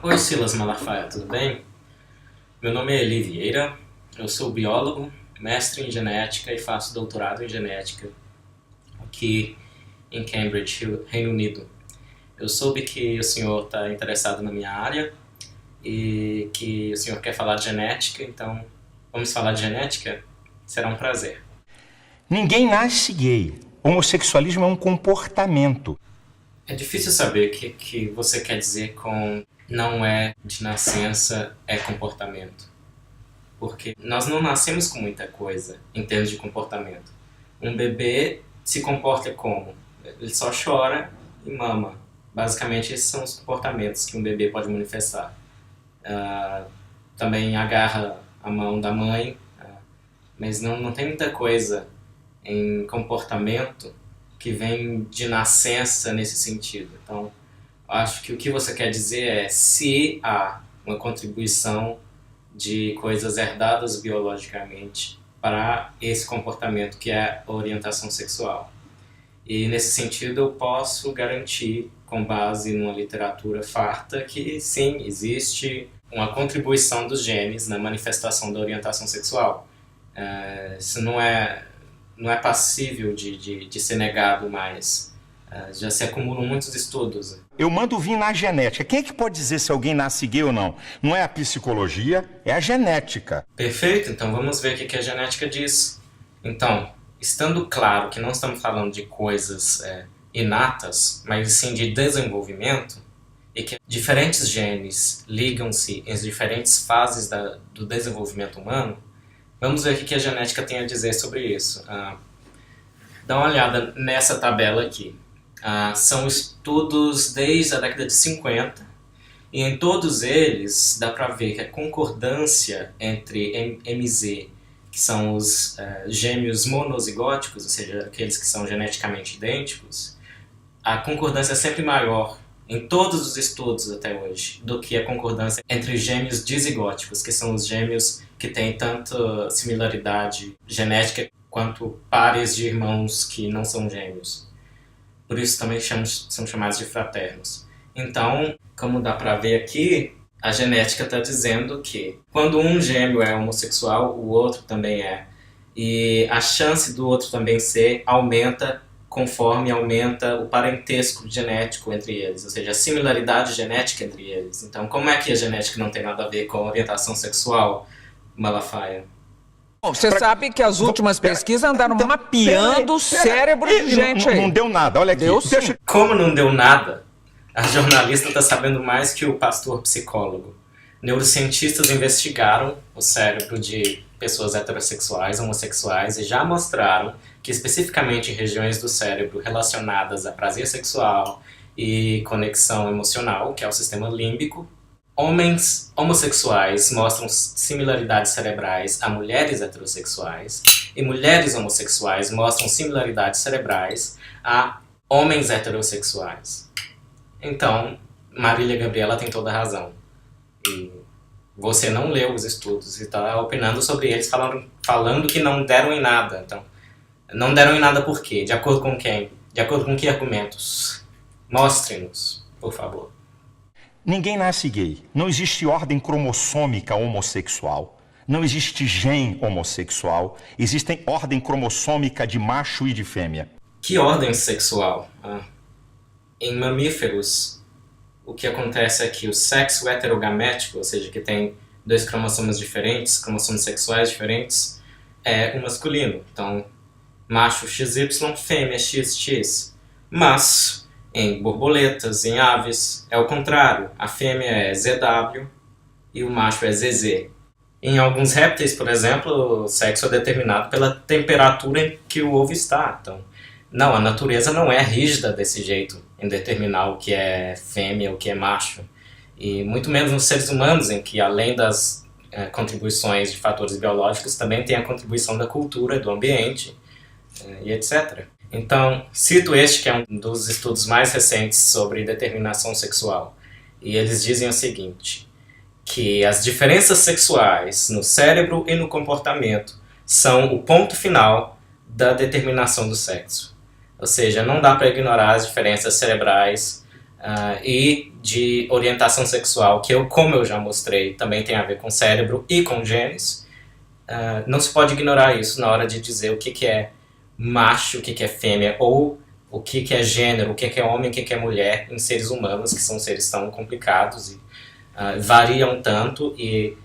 Oi, Silas Malafaia, tudo bem? Meu nome é Eli Vieira, eu sou biólogo, mestre em genética e faço doutorado em genética aqui em Cambridge, Reino Unido. Eu soube que o senhor está interessado na minha área e que o senhor quer falar de genética, então vamos falar de genética? Será um prazer. Ninguém nasce gay. Homossexualismo é um comportamento. É difícil saber o que você quer dizer com não é de nascença, é comportamento. Porque nós não nascemos com muita coisa em termos de comportamento. Um bebê se comporta como? Ele só chora e mama. Basicamente, esses são os comportamentos que um bebê pode manifestar. Também agarra a mão da mãe, mas não tem muita coisa em comportamento que vem de nascença nesse sentido. Então, acho que o que você quer dizer é se há uma contribuição de coisas herdadas biologicamente para esse comportamento que é a orientação sexual. E nesse sentido eu posso garantir, com base numa literatura farta, que sim, existe uma contribuição dos genes na manifestação da orientação sexual. Isso não é passível de ser negado mais. Já se acumulam muitos estudos. Eu mando vir na genética. Quem é que pode dizer se alguém nasce gay ou não? Não é a psicologia, é a genética. Perfeito, então vamos ver o que a genética diz. Então, estando claro que não estamos falando de coisas inatas, mas sim de desenvolvimento, e que diferentes genes ligam-se em diferentes fases do desenvolvimento humano, vamos ver o que a genética tem a dizer sobre isso. Dá uma olhada nessa tabela aqui. São estudos desde a década de 50, e em todos eles dá para ver que a concordância entre MZ, que são os gêmeos monozigóticos, ou seja, aqueles que são geneticamente idênticos, a concordância é sempre maior em todos os estudos até hoje do que a concordância entre gêmeos dizigóticos, que são os gêmeos que têm tanto similaridade genética quanto pares de irmãos que não são gêmeos. Por isso também são chamados de fraternos. Então, como dá para ver aqui, a genética está dizendo que quando um gêmeo é homossexual, o outro também é. E a chance do outro também ser aumenta conforme aumenta o parentesco genético entre eles, ou seja, a similaridade genética entre eles. Então, como é que a genética não tem nada a ver com a orientação sexual, Malafaia? Bom, você sabe que as últimas pesquisas andaram mapeando o cérebro de gente aí. Não deu nada, olha aqui. Como não deu nada? A jornalista está sabendo mais que o pastor psicólogo. Neurocientistas investigaram o cérebro de pessoas heterossexuais, homossexuais, e já mostraram que especificamente em regiões do cérebro relacionadas a prazer sexual e conexão emocional, que é o sistema límbico, homens homossexuais mostram similaridades cerebrais a mulheres heterossexuais e mulheres homossexuais mostram similaridades cerebrais a homens heterossexuais. Então, Marília Gabriela tem toda a razão. E você não leu os estudos e está opinando sobre eles, falando que não deram em nada. Então, não deram em nada por quê? De acordo com quem? De acordo com que argumentos? Mostre-nos, por favor. Ninguém nasce gay. Não existe ordem cromossômica homossexual. Não existe gene homossexual. Existe ordem cromossômica de macho e de fêmea. Que ordem sexual? Em mamíferos, o que acontece é que o sexo heterogamético, ou seja, que tem dois cromossomos diferentes, cromossomos sexuais diferentes, é o masculino. Então, macho XY, fêmea XX. Mas em borboletas, em aves, é o contrário. A fêmea é ZW e o macho é ZZ. Em alguns répteis, por exemplo, o sexo é determinado pela temperatura em que o ovo está. Então, não, a natureza não é rígida desse jeito em determinar o que é fêmea, o que é macho. E muito menos nos seres humanos, em que além das contribuições de fatores biológicos, também tem a contribuição da cultura, do ambiente, e etc. Então, cito este que é um dos estudos mais recentes sobre determinação sexual. E eles dizem o seguinte, que as diferenças sexuais no cérebro e no comportamento são o ponto final da determinação do sexo. Ou seja, não dá para ignorar as diferenças cerebrais e de orientação sexual, que como eu já mostrei, também tem a ver com cérebro e com genes. Não se pode ignorar isso na hora de dizer o que é macho, o que é fêmea, ou o que é gênero, o que é homem, o que é mulher em seres humanos, que são seres tão complicados e variam tanto, e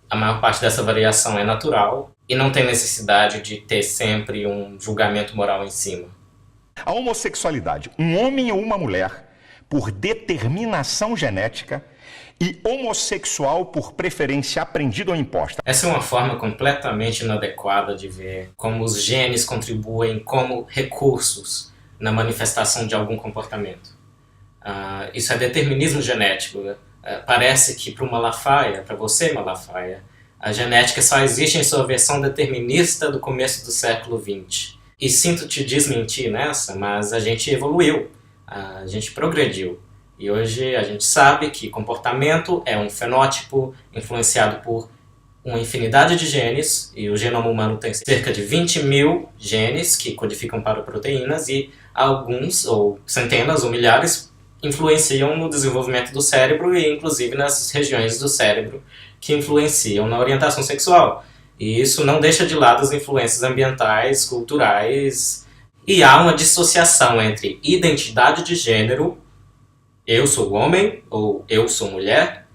a maior parte dessa variação é natural e não tem necessidade de ter sempre um julgamento moral em cima. A homossexualidade, um homem ou uma mulher, por determinação genética, e homossexual por preferência aprendida ou imposta. Essa é uma forma completamente inadequada de ver como os genes contribuem como recursos na manifestação de algum comportamento. Isso é determinismo genético. Parece que para o Malafaia, para você, Malafaia, a genética só existe em sua versão determinista do começo do século XX. E sinto te desmentir nessa, mas a gente evoluiu, a gente progrediu. E hoje a gente sabe que comportamento é um fenótipo influenciado por uma infinidade de genes, e o genoma humano tem cerca de 20 mil genes que codificam para proteínas, e alguns, ou centenas ou milhares, influenciam no desenvolvimento do cérebro e inclusive nas regiões do cérebro que influenciam na orientação sexual. E isso não deixa de lado as influências ambientais, culturais, e há uma dissociação entre identidade de gênero, eu sou homem ou eu sou mulher,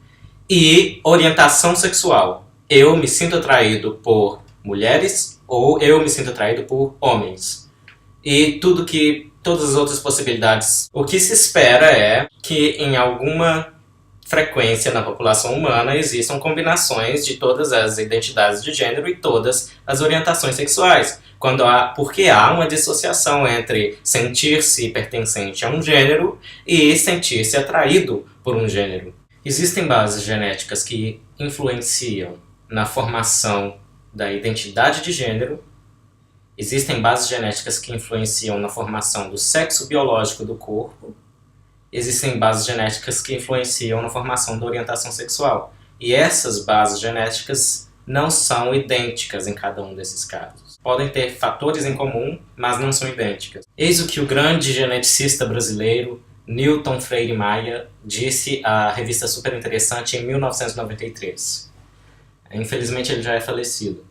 e orientação sexual. Eu me sinto atraído por mulheres ou eu me sinto atraído por homens. E todas as outras possibilidades. O que se espera é que em alguma frequência na população humana existam combinações de todas as identidades de gênero e todas as orientações sexuais. Porque há uma dissociação entre sentir-se pertencente a um gênero e sentir-se atraído por um gênero. Existem bases genéticas que influenciam na formação da identidade de gênero. Existem bases genéticas que influenciam na formação do sexo biológico do corpo. Existem bases genéticas que influenciam na formação da orientação sexual. E essas bases genéticas não são idênticas em cada um desses casos. Podem ter fatores em comum, mas não são idênticas. Eis o que o grande geneticista brasileiro Newton Freire Maia disse à revista Super Interessante em 1993. Infelizmente ele já é falecido.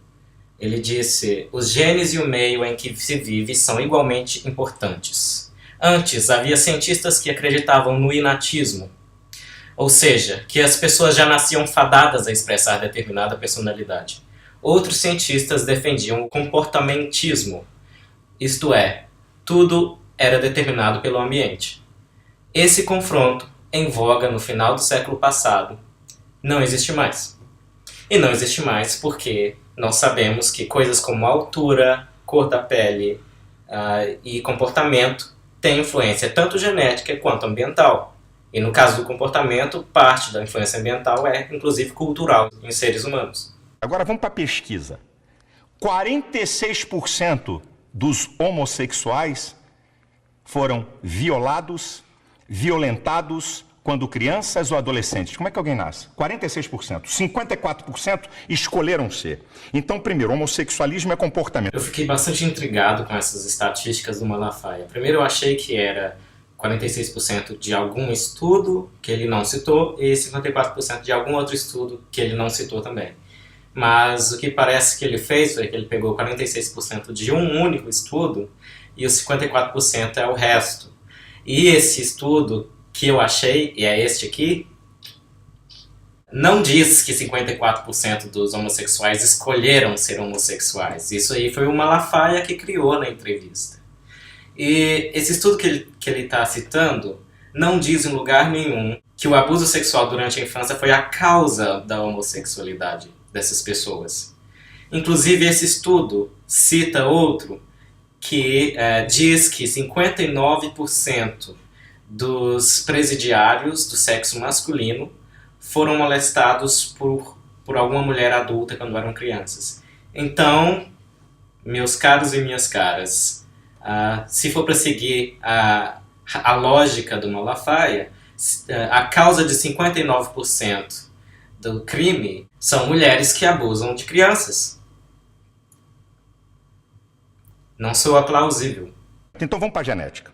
Ele disse: os genes e o meio em que se vive são igualmente importantes. Antes, havia cientistas que acreditavam no inatismo, ou seja, que as pessoas já nasciam fadadas a expressar determinada personalidade. Outros cientistas defendiam o comportamentismo, isto é, tudo era determinado pelo ambiente. Esse confronto, em voga no final do século passado, não existe mais. E não existe mais porque nós sabemos que coisas como altura, cor da pele e comportamento têm influência tanto genética quanto ambiental. E no caso do comportamento, parte da influência ambiental é, inclusive, cultural em seres humanos. Agora vamos para a pesquisa. 46% dos homossexuais foram violados, violentados quando crianças ou adolescentes. Como é que alguém nasce? 46%. 54% escolheram ser. Então, primeiro, homossexualismo é comportamento. Eu fiquei bastante intrigado com essas estatísticas do Malafaia. Primeiro eu achei que era 46% de algum estudo que ele não citou e 54% de algum outro estudo que ele não citou também. Mas o que parece que ele fez foi que ele pegou 46% de um único estudo e os 54% é o resto. E esse estudo que eu achei, e é este aqui, não diz que 54% dos homossexuais escolheram ser homossexuais. Isso aí foi o Malafaia que criou na entrevista. E esse estudo que ele está citando não diz em lugar nenhum que o abuso sexual durante a infância foi a causa da homossexualidade dessas pessoas. Inclusive, esse estudo cita outro que diz que 59% dos presidiários do sexo masculino foram molestados por alguma mulher adulta quando eram crianças. Então, meus caros e minhas caras, se for para seguir a lógica do Malafaia, a causa de 59% do crime são mulheres que abusam de crianças. Não sou plausível. Então vamos para a genética.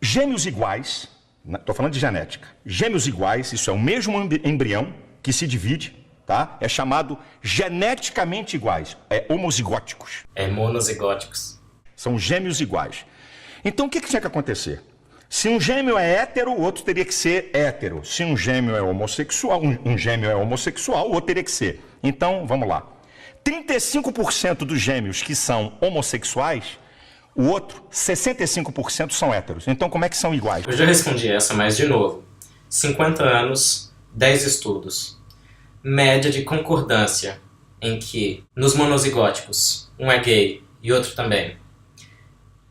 Gêmeos iguais Estou falando de genética. Gêmeos iguais, isso é o mesmo embrião que se divide, tá? É chamado geneticamente iguais, é homozigóticos. É monozigóticos. São gêmeos iguais. Então o que tinha que acontecer? Se um gêmeo é hétero, o outro teria que ser hétero. Se um gêmeo é homossexual, um gêmeo é homossexual, o outro teria que ser. Então, vamos lá. 35% dos gêmeos que são homossexuais, o outro, 65% são héteros. Então, como é que são iguais? Eu já respondi essa, mas de novo. 50 anos, 10 estudos. Média de concordância em que, nos monozigóticos, um é gay e outro também.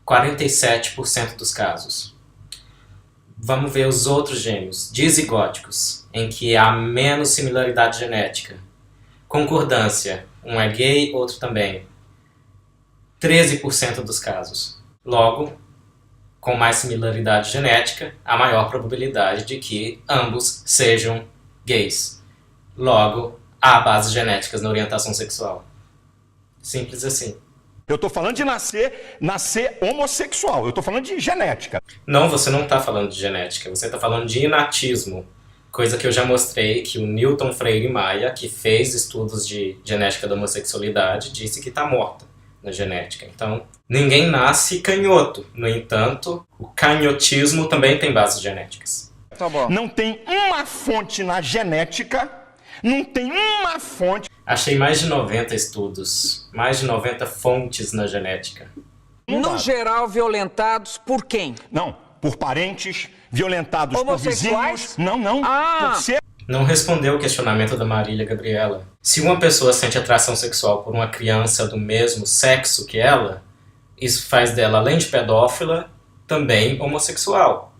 47% dos casos. Vamos ver os outros gêmeos, dizigóticos, em que há menos similaridade genética. Concordância, um é gay, outro também. 13% dos casos. Logo, com mais similaridade genética, há maior probabilidade de que ambos sejam gays. Logo, há bases genéticas na orientação sexual. Simples assim. Eu estou falando de nascer homossexual, eu estou falando de genética. Não, você não está falando de genética, você está falando de inatismo. Coisa que eu já mostrei que o Newton Freire Maia, que fez estudos de genética da homossexualidade, disse que está morta na genética. Então, ninguém nasce canhoto. No entanto, o canhotismo também tem bases genéticas. Tá bom. Não tem uma fonte na genética, não tem uma fonte. Achei mais de 90 estudos, mais de 90 fontes na genética. No geral, violentados por quem? Não, por parentes, violentados por homossexuais? vizinhos. Não, Ah. por ser... Não respondeu o questionamento da Marília Gabriela. Se uma pessoa sente atração sexual por uma criança do mesmo sexo que ela, isso faz dela, além de pedófila, também homossexual.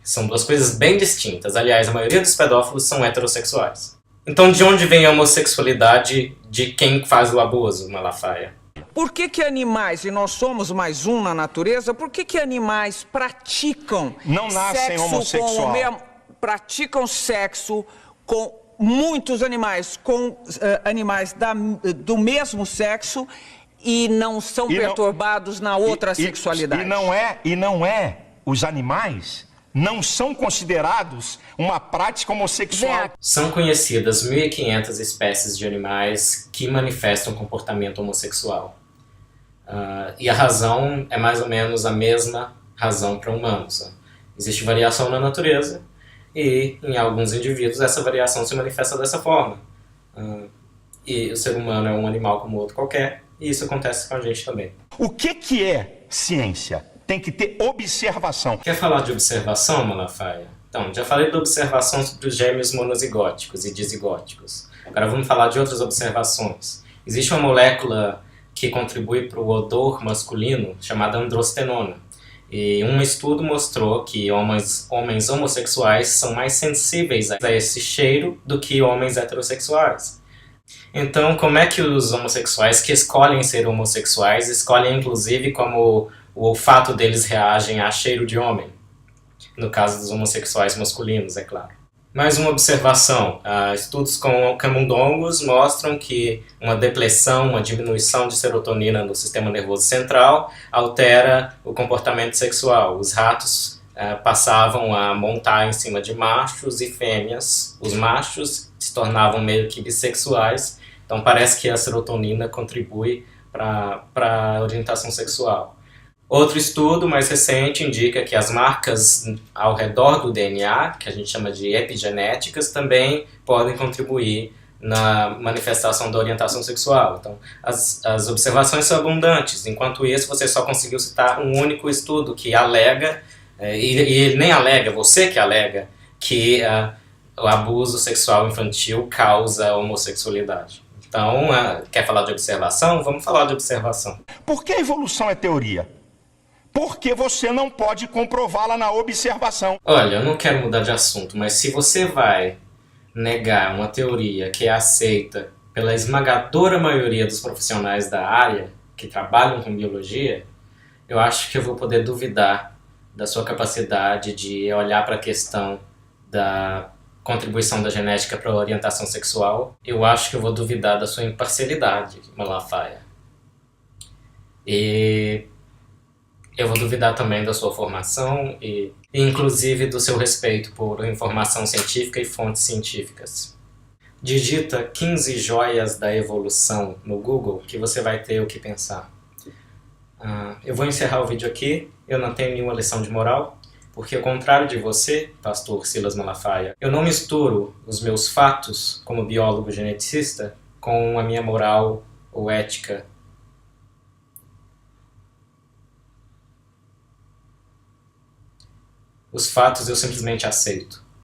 São duas coisas bem distintas. Aliás, a maioria dos pedófilos são heterossexuais. Então, de onde vem a homossexualidade de quem faz o abuso, Malafaia? Por que animais, e nós somos mais um na natureza, por que animais praticam Não nascem sexo homossexual. com o mesmo, praticam sexo com muitos animais, com animais do mesmo sexo e não são perturbados na outra sexualidade? E não é, os animais não são considerados uma prática homossexual. São conhecidas 1.500 espécies de animais que manifestam comportamento homossexual. E a razão é mais ou menos a mesma razão para humanos. Existe variação na natureza e, em alguns indivíduos, essa variação se manifesta dessa forma. E o ser humano é um animal como outro qualquer, e isso acontece com a gente também. O que é ciência? Tem que ter observação. Quer falar de observação, Malafaia? Então, já falei da observação sobre os gêmeos monozigóticos e dizigóticos. Agora vamos falar de outras observações. Existe uma molécula que contribui para o odor masculino chamada androstenona. E um estudo mostrou que homens homossexuais são mais sensíveis a esse cheiro do que homens heterossexuais. Então, como é que os homossexuais que escolhem ser homossexuais escolhem inclusive como o olfato deles reagem a cheiro de homem? No caso dos homossexuais masculinos, é claro. Mais uma observação. Estudos com camundongos mostram que uma depressão, uma diminuição de serotonina no sistema nervoso central altera o comportamento sexual. Os ratos passavam a montar em cima de machos e fêmeas. Os machos se tornavam meio que bissexuais. Então parece que a serotonina contribui para a orientação sexual. Outro estudo mais recente indica que as marcas ao redor do DNA, que a gente chama de epigenéticas, também podem contribuir na manifestação da orientação sexual. Então, as observações são abundantes. Enquanto isso, você só conseguiu citar um único estudo que alega, e ele nem alega, você que alega, que o abuso sexual infantil causa homossexualidade. Então, quer falar de observação? Vamos falar de observação. Por que a evolução é teoria? Porque você não pode comprová-la na observação. Olha, eu não quero mudar de assunto, mas se você vai negar uma teoria que é aceita pela esmagadora maioria dos profissionais da área que trabalham com biologia, eu acho que eu vou poder duvidar da sua capacidade de olhar para a questão da contribuição da genética para a orientação sexual. Eu acho que eu vou duvidar da sua imparcialidade, Malafaia. E Eu vou duvidar também da sua formação e inclusive do seu respeito por informação científica e fontes científicas. Digita 15 joias da evolução no Google que você vai ter o que pensar. Eu vou encerrar o vídeo aqui. Eu não tenho nenhuma lição de moral, porque ao contrário de você, pastor Silas Malafaia, eu não misturo os meus fatos como biólogo geneticista com a minha moral ou ética. Os fatos eu simplesmente aceito.